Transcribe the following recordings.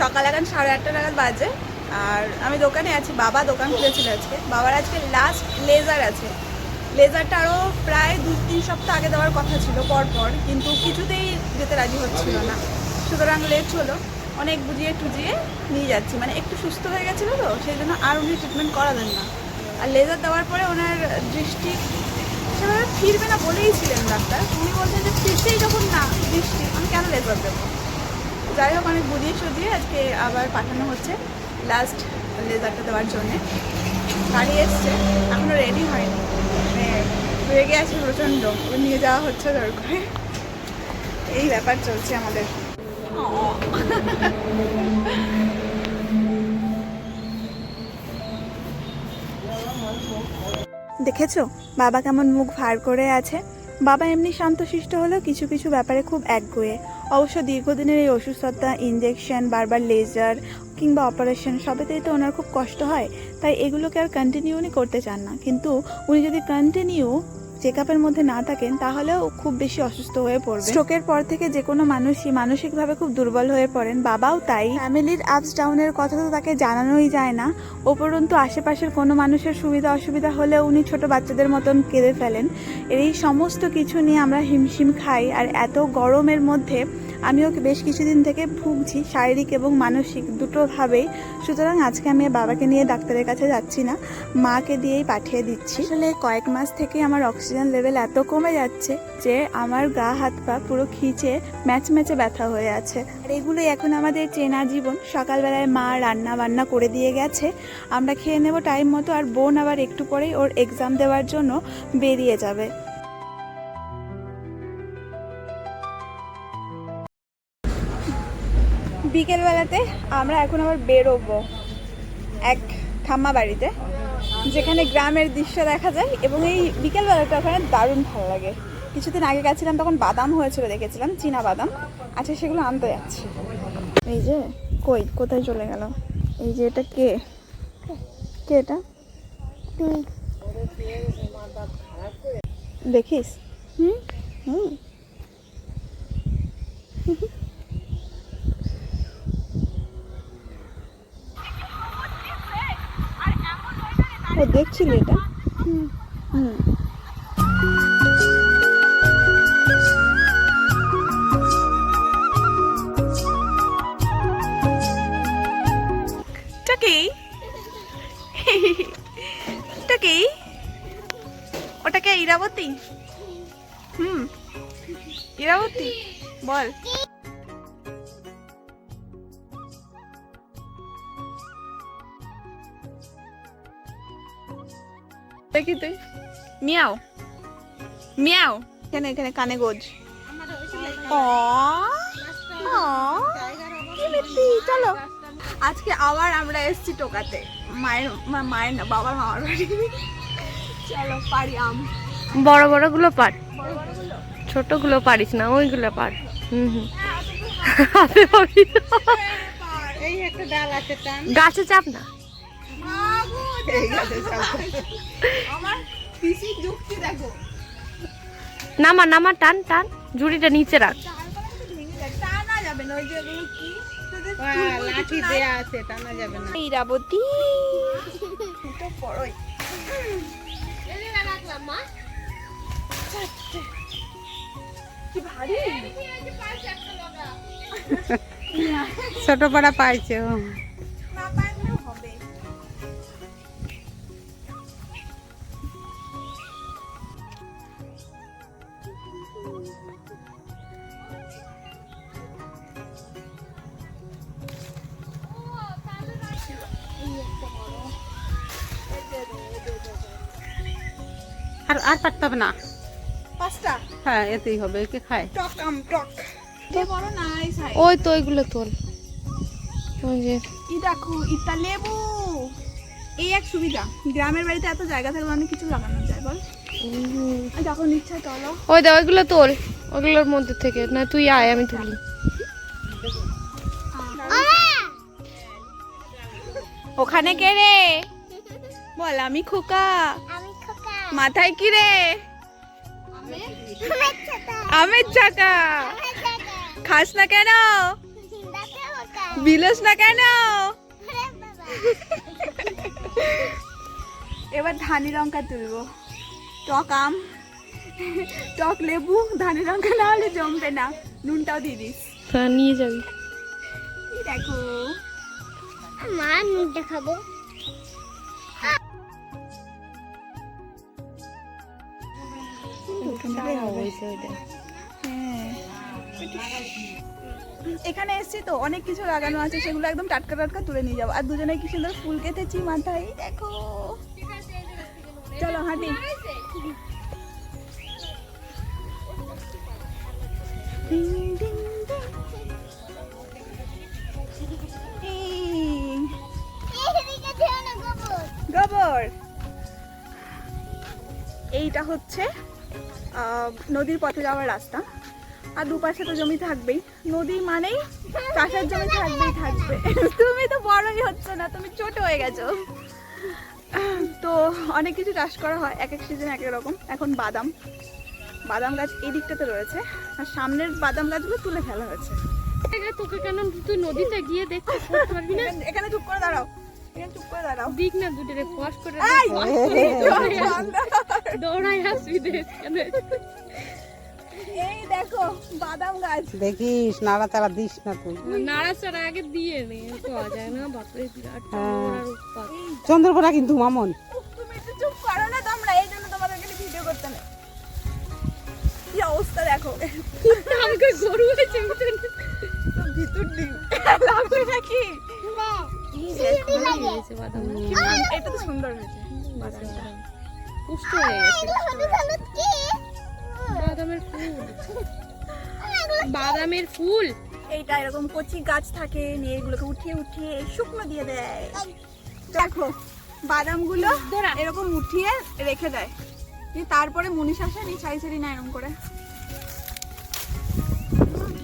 সকাল এখন 8:30 নাগাদ বাজে, আর আমি দোকানে আছি। বাবা দোকান খুলেছিল আজকে। বাবার আজকে লাস্ট লেজার আছে। লেজারটা আরও প্রায় 2-3 সপ্তাহ আগে দেওয়ার কথা ছিল পরপর, কিন্তু কিছুতেই যেতে রাজি হচ্ছিল না, সুতরাং লেট হলো। অনেক বুঝিয়ে টুজিয়ে নিয়ে যাচ্ছি, মানে একটু সুস্থ হয়ে গেছিলো তো, সেই জন্য আর উনি ট্রিটমেন্ট করাবেন না। আর লেজার দেওয়ার পরে ওনার দৃষ্টি সেভাবে ফিরবে না বলেই ছিলেন ডাক্তার। উনি বলছেন যে ফিরছেই যখন না দৃষ্টি, আমি কেন লেজার দেবো। যাই হোক, অনেক বুঝিয়ে সুঝিয়ে আজকে আবার পাঠানো হচ্ছে লাস্ট লেজারটা দেওয়ার জন্যে। গাড়ি এসছে, এখনও রেডি হয়নি, মানে রেগে আছে প্রচণ্ড, ওকে নিয়ে যাওয়া হচ্ছে দরকার। এই ব্যাপার চলছে আমাদের। দেখেছো বাবা কেমন মুখ ভার করে আছে। বাবা এমনি শান্তশিষ্ট হলেও কিছু কিছু ব্যাপারে খুব একগুঁয়ে। অবশ্য দীর্ঘদিনের এই অসুস্থতা, ইঞ্জেকশন, বারবার লেজার কিংবা অপারেশন সবেতেই তো ওনার খুব কষ্ট হয়, তাই এগুলোকে আর কন্টিনিউ উনি করতে চান না। কিন্তু উনি যদি কন্টিনিউ চেক আপের মধ্যে না থাকেন তাহলেও খুব বেশি অসুস্থ হয়ে পড়বে। স্ট্রোকের পর থেকে যে কোনো মানুষই মানসিকভাবে খুব দুর্বল হয়ে পড়েন, বাবাও তাই। ফ্যামিলির আপস ডাউনের কথা তো তাকে জানানোই যায় না, উপরন্তু আশেপাশের কোনো মানুষের সুবিধা অসুবিধা হলেও উনি ছোট বাচ্চাদের মতন কেঁদে ফেলেন। এই সমস্ত কিছু নিয়ে আমরা হিমশিম খাই, আর এত গরমের মধ্যে আমিও বেশ কিছুদিন থেকে ভুগছি, শারীরিক এবং মানসিক দুটোভাবেই। সুতরাং আজকে আমি বাবাকে নিয়ে ডাক্তারের কাছে যাচ্ছি না, মাকে দিয়েই পাঠিয়ে দিচ্ছি। আসলে কয়েক মাস থেকে আমার অক্সিজেন লেভেল এত কমে যাচ্ছে যে আমার গা হাত পা পুরো খিচে ম্যাচ ম্যাচে ব্যথা হয়ে আছে। আর এগুলোই এখন আমাদের চেনা জীবন। সকালবেলায় মা রান্না বান্না করে দিয়ে গেছে, আমরা খেয়ে নেব টাইম মতো, আর বোন আবার একটু পরেই ওর এক্সাম দেওয়ার জন্য বেরিয়ে যাবে। বিকেলবেলাতে আমরা এখন আবার বেরোবো এক ঠাম্মা বাড়িতে, যেখানে গ্রামের দৃশ্য দেখা যায়, এবং এই বিকেলবেলাটা ওখানে দারুণ ভালো লাগে। কিছুদিন আগে গেছিলাম, তখন বাদাম হয়েছিল দেখেছিলাম, চীনা বাদাম। আচ্ছা, সেগুলো আনতে যাচ্ছি। এই যে কোথায় চলে গেল? এই যে এটা কে কে এটা দেখিস? হুম হুম ও দেখছিলি এটা? হুম হুম ওটাকে ইরাবতী? ইরাবতী বল। দেখি তুই মিয়াও মিয়াও, এখানে এখানে কানে গোজ। চলো, আজকে আবার আমরা এসেছি টোকাতে, মায়ের না, বাবার মামার বাড়ি। চলো পারি আম। বড় বড় গুলো পার, ছোট গুলো পারিস না, ওইগুলো পার। গাছে চাপ না। নামা নামা, টান টান, ঝুড়িটা নিচে রাখ। ইরাবতী ছোট পাড়া পাইছে ও। আর পারতে হবে না, 5টা। হ্যাঁ এতেই হবে, একে খায়। টক আম, টক বড় না, ওই তো ওইগুলো তোল। ওই যে দেখো ইটা লেবু। এই এক সুবিধা, গ্রামের বাড়িতে এত জায়গা থাকলে অনেক কিছু লাগানো যায়, বল। যখন ইচ্ছা চলো। ওই দে ওইগুলো তোল, ওইগুলোর মধ্যে থেকে না, তুই আয় আমি তুলি। ওখানে কে রে? বল আমি খোকা। মাথায় কি রে? আমের চাকা। খাস না কেন? বিলস না কেন? এবার ধানি লঙ্কা তুলবো, টক আম, টক লেবু, ধানি লঙ্কা না হলে জমবে না, নুনটাও দিয়ে দিস। হ্যাঁ নিয়ে যাবি। এই দেখো মা নুনটা খাবো। হ্যাঁ। এখানে এসছি তো অনেক কিছু লাগানো আছে, সেগুলো একদম টাটকা টাটকা তুলে নিয়ে যাবো। আর দুজনে কি সুন্দর ফুল কেটেছি মাথায়, দেখো। চলো হাঁটি। গোবর, এইটা হচ্ছে নদীর পথে যাওয়ার রাস্তা। আর দুপাশে তো জমি থাকবেই, নদী মানেই চাষের জমি থাকবেই থাকবে। তুমি তো বড়ই হচ্ছ না, তুমি ছোট হয়ে গেছো। তো অনেক কিছু চাষ করা হয়, এক এক সিজনে এক এক রকম। এখন বাদাম গাছ এই দিকটাতে রয়েছে, আর সামনের বাদাম গাছগুলো তুলে ফেলা হয়েছে। তোকে কেন তুই নদীতে গিয়ে দেখতে পারবি না? এখানে চুপ করে দাঁড়াও, এখানে চুপ করে দাঁড়াও। দিক না দুটো রে ফস করে এই! দৌড়াই আসবি দেখ। এই দেখো বাদাম গাছ, দেখিস নাড়াচাড়া দিস না তুই। নাড়াচাড়া আগে দিয়ে নে, পাওয়া যায় না। বাপরে বিরাট বড় উৎপাত। চন্দ্রকোনা কিন্তু মামন। তুমি একটু চুপ করো না তোমরা, এই জন্য তোমাদেরকে ভিডিও করতে না। কি অবস্থা দেখো, আমাকে গরু হয়েছে ভিতর ডিম লাগবে নাকি? বাদাম এটা তো সুন্দর হয়েছে, পুষ্ট হয়ে গেছে। বাদামের ফুল এইটা এরকম কচি গাছ থাকে, নিয়ে এগুলোকে উঠিয়ে উঠিয়ে শুকনো দিয়ে দেয়। দেখো বাদামগুলো এরকম উঠিয়ে রেখে দেয়, দিয়ে তারপরে মুনিশ আসে নি ছাড়ি ছাড়ি না এরকম করে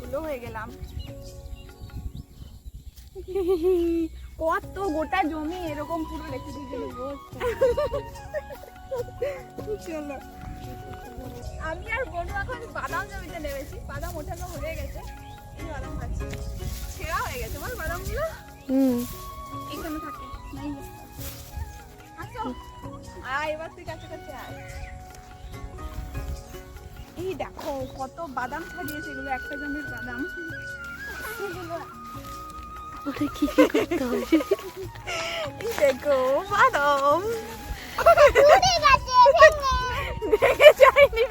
গুলো হয়ে গেলাম। কত গোটা জমি এরকম পুরো রেখে দিয়েছিল। চলো আমি আর বনু এখন বাদাম জমিতে নেমেছি, বাদাম ওঠানো হয়ে গেছে। এই বাদাম খাচ্ছি, ছেঁড়া হয়ে গেছে বল বাদামগুলো। এখানে থাকে নাই। আসো আয়, এবার তুই কাছে কাছে আয়। এই দেখো কত বাদাম ছাড়িয়েছে, এগুলো একটা জমির বাদাম। ওটা কি করতে হবে? এই দেখো বাদাম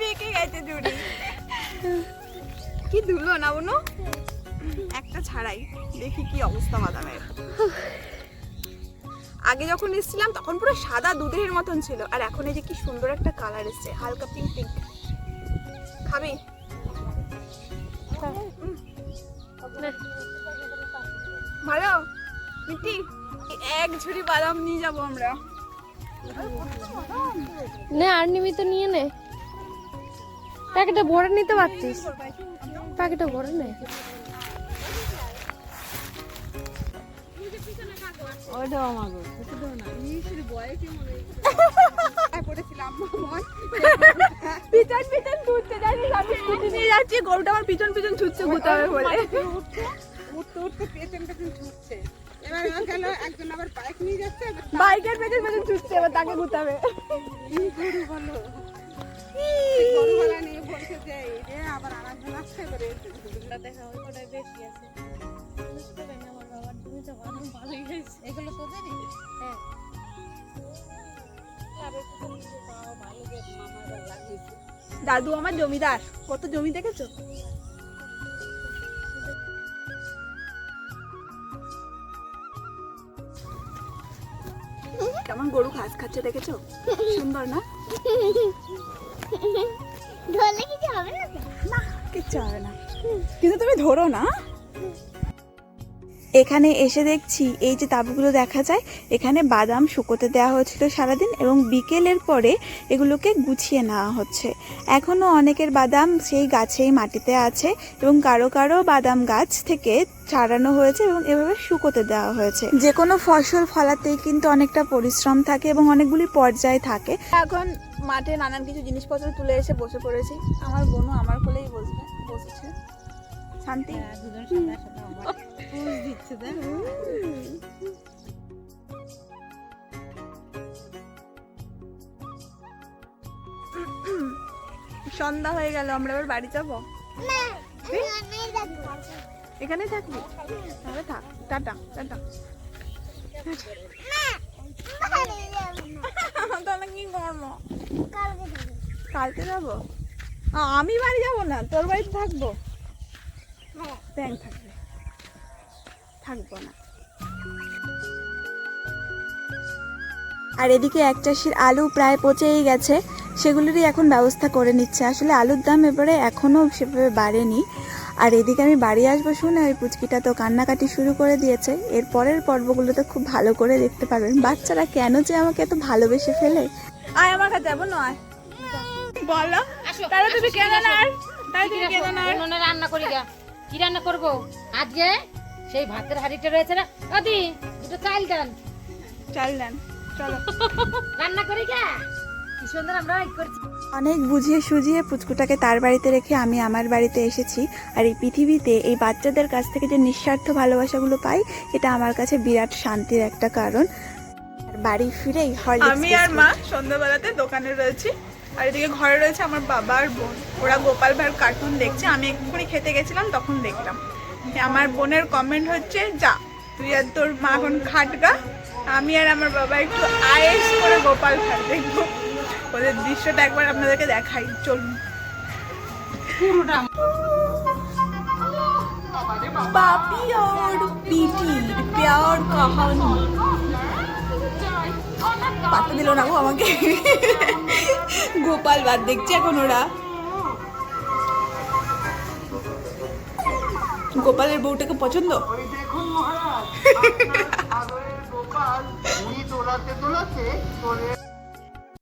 বেঁকে গেছে জুড়ি। কি ধুলো না বনু, একটা ছাড়াই। দেখি কি অবস্থা বাদামের। আগে যখন এসেছিলাম তখন পুরো সাদা দুধের মতন ছিল, আর এখন এই যে কি সুন্দর একটা কালার এসছে, হালকা পিঙ্ক পিঙ্ক। খাবি? ভালো মিষ্টি। এক ঝুড়ি বাদাম নিয়ে যাবো আমরা। নে আর নিবি তো নিয়ে নে, প্যাকেটে ভরে নিতে পারতিস। প্যাকেটে ভরে নে। ওইটা আমার গো। পিছন পিছন ছুটতে জানিস, আমি স্কুটি নিয়ে যাচ্ছি, গরুটা আমার পিছন পিছন ছুটছে ঘুরতে হবে বলে। উঠতে উঠতে পেছন পেছন ছুটছে। এবার গেল একজন আবার বাইক নিয়ে যাচ্ছে, বাইকের পেছন পেছন ছুটছে, এবার তাকে ঘুরতে গরু বলো গরুওয়ালা নিয়ে বলছে যে এই রে আবার আরেকজন আসছে করে দেখা ওই কোটায় বেশি আছে। বুঝতে পারি না আমার বাবার তুমি তো বাদাম ভালোই হয়েছে। এগুলো তোদেরই? হ্যাঁ দাদু আমার জমিদার, কত জমি দেখেছো? কেমন গরু ঘাস খাচ্ছে দেখেছো, সুন্দর না? ধরলে কিছু হবে না তো? না কিচ্ছু হবে না, কিন্তু তুমি ধরো না। এখানে এসে দেখছি এই যে তাঁবুগুলো দেখা যায়, এখানে বাদাম শুকোতে দেওয়া হয়েছিল সারাদিন, এবং বিকেলের পরে এগুলোকে গুছিয়ে নেওয়া হচ্ছে। এখনও অনেকের বাদাম সেই গাছেই মাটিতে আছে, এবং কারো কারো বাদাম গাছ থেকে ছাড়ানো হয়েছে এবং এভাবে শুকোতে দেওয়া হয়েছে। যে কোনো ফসল ফলাতেই কিন্তু অনেকটা পরিশ্রম থাকে এবং অনেকগুলি পর্যায় থাকে। এখন মাঠে নানান কিছু জিনিসপত্র তুলে এসে বসে পড়েছি। আমার বোনও আমার কোলেই বসেছে। শান্তি লাগছে দেখ। সন্ধ্যা হয়ে গেল, আমরা এবার বাড়ি যাব। না আমি অনেক দেখবো। এখানেই থাকবি? তাহলে থাক, টাটা টাটা। না বাড়ি যাবো না। তাহলে কি করবো? কালকে যাবো। কালকে যাবো? আমি বাড়ি যাব না, তোর বাড়িতে থাকবো। হ্যাঁ ব্যাংক থাকবে, থাকবো না। আর এদিকে এক চাষির আলু প্রায় পচেই গেছে, সেগুলোরই এখন ব্যবস্থা করে নিচ্ছে। আসলে আলুর দাম এবারে এখনও সেভাবে বাড়েনি। আর এদিকে আমি বাড়ি আসবো শুনে ওই পুচকিটা তো কান্নাকাটি শুরু করে দিয়েছে। এর পরের পর্বগুলোতে খুব ভালো করে দেখতে পারবেন বাচ্চারা কেন যে আমাকে এত ভালোবেসে ফেলে। আয় আমার কাছে যাবো না, আয় বলো। তাহলে তুমি কেন না, তাহলে তুমি কেন না। উনুনে রান্না করি গা। কি রান্না করব আজকে? সেই ভাতের হাঁড়িটা রয়েছে না, দাদি দুটো চাল দেন, চাল দেন, চলো। রান্না করি গা। কি সুন্দর আমরা এই করছি। অনেক বুঝিয়ে সুঝিয়ে পুচকুটাকে তার বাড়িতে রেখে আমি আমার বাড়িতে এসেছি। আর এই পৃথিবীতে এই বাচ্চাদের কাছ থেকে যে নিঃস্বার্থ ভালোবাসাগুলো পাই, এটা আমার কাছে বিরাট শান্তির একটা কারণ। আর বাড়ি ফিরেই আমি আর মা সন্ধ্যাবেলাতে দোকানে রয়েছি, আর এদিকে ঘরে রয়েছে আমার বাবা আর বোন। ওরা গোপাল ভাইয়ের কার্টুন দেখছে, আমি এক্ষুনি খেতে গেছিলাম তখন দেখলাম। আমার বোনের কমেন্ট হচ্ছে, যা তুই আর তোর মা এখন খাটগা, আমি আর আমার বাবা একটু আয়েস করে গোপাল ভাই দেখবো। ওদের দৃশ্যটা একবার আপনাদেরকে দেখাই, চলুন। পাপি और পিটি প্যার কাহানি। পাত্তা দিল না গো আমাকে। গোপাল বাদ দেখছে এখন ওরা। গোপালের বউটাকে পছন্দ। দেখুন মহারাজ, আপনার সাগরের গোপাল উনি দোলাতে দোলাতে চলে